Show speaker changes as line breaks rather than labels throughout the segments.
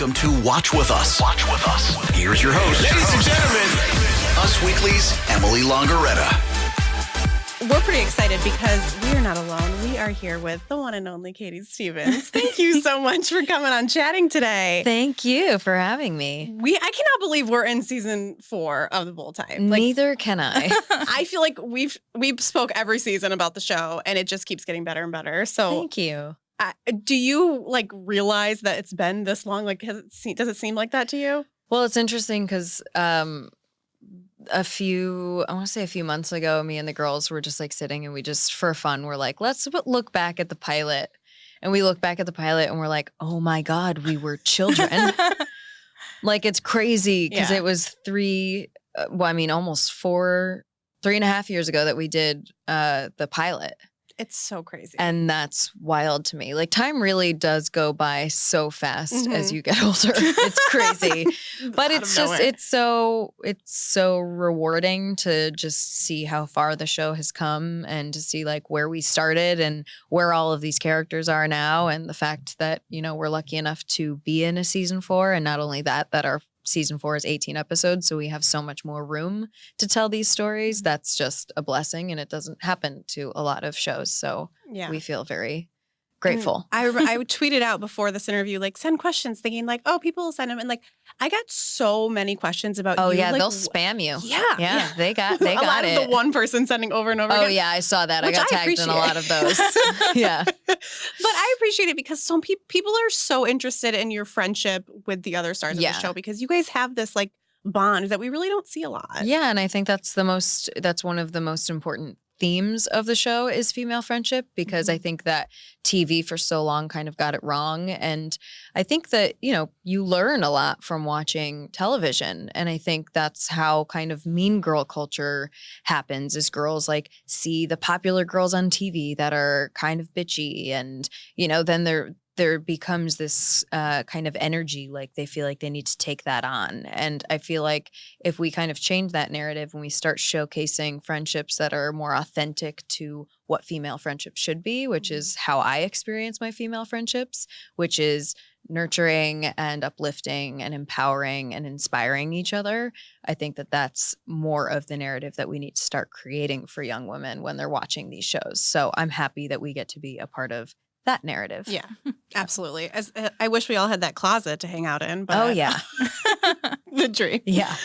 Welcome to Watch With Us. Watch With Us. Here's your host.
Ladies and gentlemen,
Us Weekly's Emily Longeretta.
We're pretty excited because we are not alone. We are here with the one and only Katie Stevens. Thank you so much for coming on chatting today.
Thank you for having me.
I cannot believe we're in season 4 of The Bold Type.
Neither can I.
I feel like we've spoke every season about the show, and it just keeps getting better and better. So
Thank you.
do you realize that it's been this long? Does it seem like that to you?
Well, it's interesting because a few months ago, me and the girls were just sitting and we just, for fun, we're like, let's look back at the pilot. And we look back at the pilot and we're like, oh my God, we were children. It's crazy because it was almost 3.5 years ago that we did the pilot.
It's so crazy.
And that's wild to me. Time really does go by so fast as you get older. It's crazy. But it's so rewarding to just see how far the show has come and to see where we started and where all of these characters are now. And the fact that, we're lucky enough to be in a season 4. And not only that our season 4 is 18 episodes, so we have so much more room to tell these stories. That's just a blessing, and it doesn't happen to a lot of shows. So we feel very grateful.
I tweeted out before this interview, send questions, thinking people will send them. And I got so many questions about you.
Oh, yeah, they'll spam you.
Yeah.
They got
a lot
it.
of the one person sending over and over again.
Oh, yeah, I saw that. I got tagged in a lot of those. Yeah.
But I appreciate it because some people are so interested in your friendship with the other stars of the show because you guys have this bond that we really don't see a lot.
Yeah, and I think that's one of the most important themes of the show is female friendship, because I think that TV for so long kind of got it wrong. And I think that, you learn a lot from watching television. And I think that's how kind of mean girl culture happens, is girls see the popular girls on TV that are kind of bitchy. And, then there becomes this kind of energy, they feel like they need to take that on. And I feel like if we kind of change that narrative and we start showcasing friendships that are more authentic to what female friendships should be, which is how I experience my female friendships, which is nurturing and uplifting and empowering and inspiring each other, I think that that's more of the narrative that we need to start creating for young women when they're watching these shows. So I'm happy that we get to be a part of that narrative.
Yeah, absolutely. I wish we all had that closet to hang out in. But
oh, yeah.
The dream.
Yeah.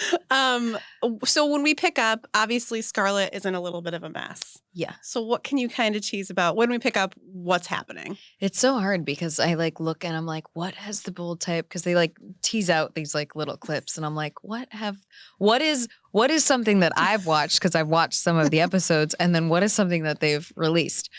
So when we pick up, obviously Scarlett is in a little bit of a mess.
Yeah.
So what can you kind of tease about when we pick up what's happening?
It's so hard because I look and I'm like, what has the Bold Type? Because they tease out these little clips and I'm like, what is something that I've watched, because I've watched some of the episodes, and then what is something that they've released?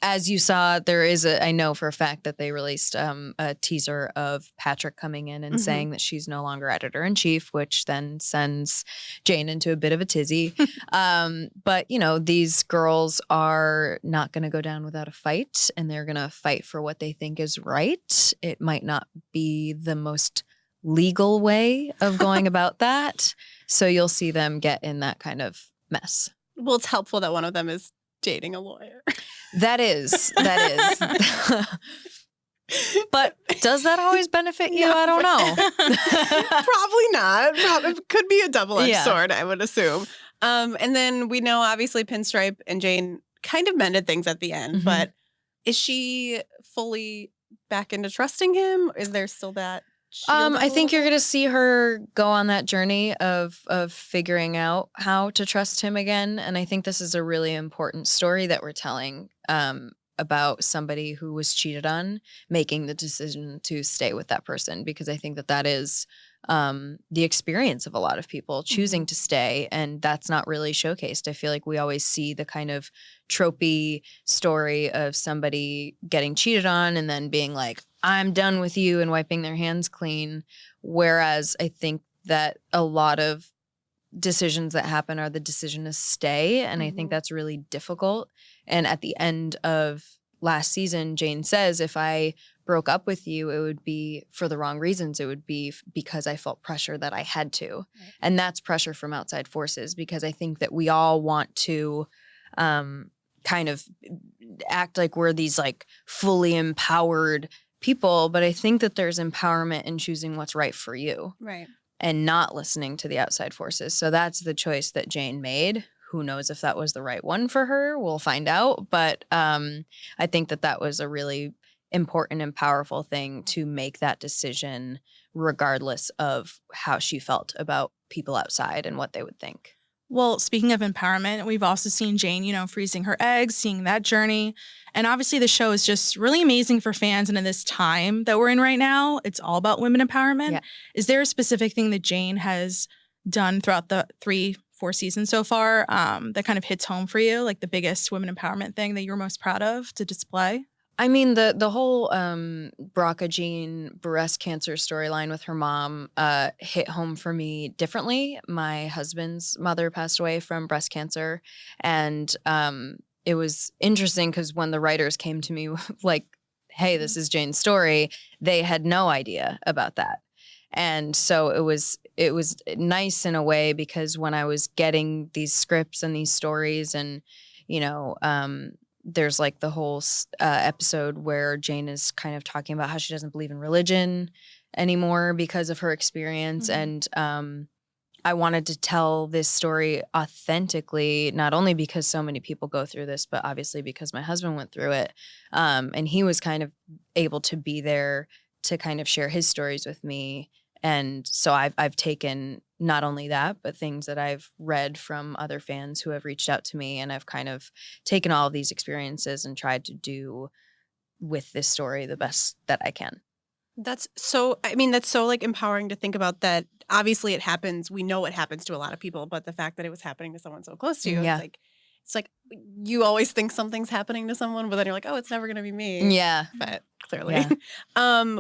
As you saw, I know for a fact that they released a teaser of Patrick coming in and saying that she's no longer editor-in-chief, which then sends Jane into a bit of a tizzy. But, these girls are not going to go down without a fight, and they're going to fight for what they think is right. It might not be the most legal way of going about that. So you'll see them get in that kind of mess.
Well, it's helpful that one of them is dating a lawyer.
That is. But does that always benefit you? I don't know.
Probably not. It could be a double-edged sword, I would assume. And then we know, obviously, Pinstripe and Jane kind of mended things at the end. But is she fully back into trusting him? Is there still that?
I think you're going to see her go on that journey of figuring out how to trust him again. And I think this is a really important story that we're telling about somebody who was cheated on, making the decision to stay with that person, because I think that is the experience of a lot of people choosing to stay. And that's not really showcased. I feel like we always see the kind of tropey story of somebody getting cheated on and then being like, I'm done with you, and wiping their hands clean. Whereas I think that a lot of decisions that happen are the decision to stay. And I think that's really difficult. And at the end of last season, Jane says, if I broke up with you, it would be for the wrong reasons. It would be because I felt pressure that I had to. Right. And that's pressure from outside forces, because I think that we all want to kind of act like we're these fully empowered people, but I think that there's empowerment in choosing what's right for you.
Right.
And not listening to the outside forces. So that's the choice that Jane made. Who knows if that was the right one for her? We'll find out. But I think that was a really important and powerful thing to make that decision, regardless of how she felt about people outside and what they would think.
Well, speaking of empowerment, we've also seen Jane, freezing her eggs, seeing that journey. And obviously the show is just really amazing for fans. And in this time that we're in right now, it's all about women empowerment.
Yeah.
Is there a specific thing that Jane has done throughout the 3-4 seasons so far that kind of hits home for you? Like the biggest women empowerment thing that you're most proud of to display?
I mean, the whole BRCA gene breast cancer storyline with her mom hit home for me differently. My husband's mother passed away from breast cancer. And it was interesting because when the writers came to me like, hey, this is Jane's story, they had no idea about that. And so it was nice in a way because when I was getting these scripts and these stories and, there's like the whole episode where Jane is kind of talking about how she doesn't believe in religion anymore because of her experience. Mm-hmm. And I wanted to tell this story authentically, not only because so many people go through this, but obviously because my husband went through it. And he was kind of able to be there to kind of share his stories with me. And so I've taken not only that, but things that I've read from other fans who have reached out to me. And I've kind of taken all of these experiences and tried to do with this story the best that I can.
That's so like empowering to think about that. Obviously it happens. We know it happens to a lot of people, but the fact that it was happening to someone so close to you,
yeah.
It's like you always think something's happening to someone, but then you're like, oh, it's never going to be me.
Yeah.
But clearly. Yeah.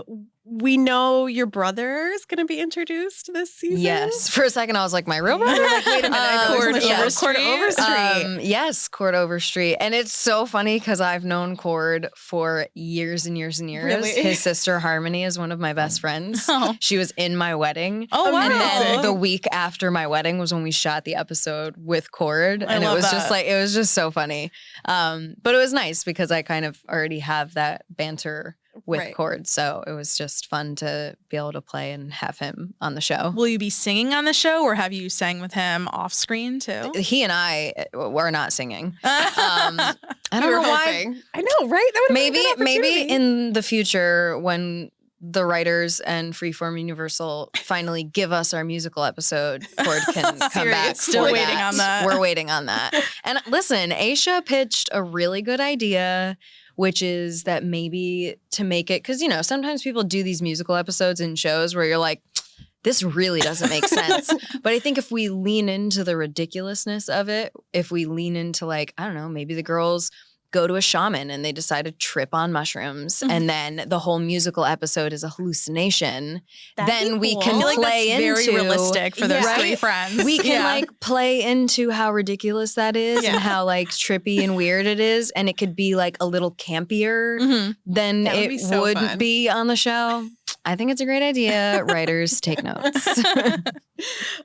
We know your brother's going to be introduced this season.
Yes. For a second, I was like, my real brother?
Like, wait a minute.
Cord Overstreet.
Yes, Cord Overstreet. And it's so funny because I've known Cord for years and years and years.
Really?
His sister Harmony is one of my best friends.
Oh.
She was in my wedding.
Oh, wow.
And then the week after my wedding was when we shot the episode with Cord. And it was just like, it was just so funny. But it was nice because I kind of already have that banter with Cord. So it was just fun to be able to play and have him on the show.
Will you be singing on the show or have you sang with him off screen too?
He and I were not singing. I don't know why.
I know, right? That
maybe in the future when the writers and Freeform Universal finally give us our musical episode, Cord can come back.
Still waiting on that.
We're waiting on that. And listen, Aisha pitched a really good idea, which is that maybe to make it, because, sometimes people do these musical episodes in shows where you're like, this really doesn't make sense. But I think if we lean into the ridiculousness of it, if we lean into like, I don't know, maybe the girls go to a shaman and they decide to trip on mushrooms and then the whole musical episode is a hallucination, then we can play into
very realistic for those three friends.
We can like play into how ridiculous that is and how like trippy and weird it is, and it could be like a little campier than it would be on the show. I think it's a great idea. Writers, take notes.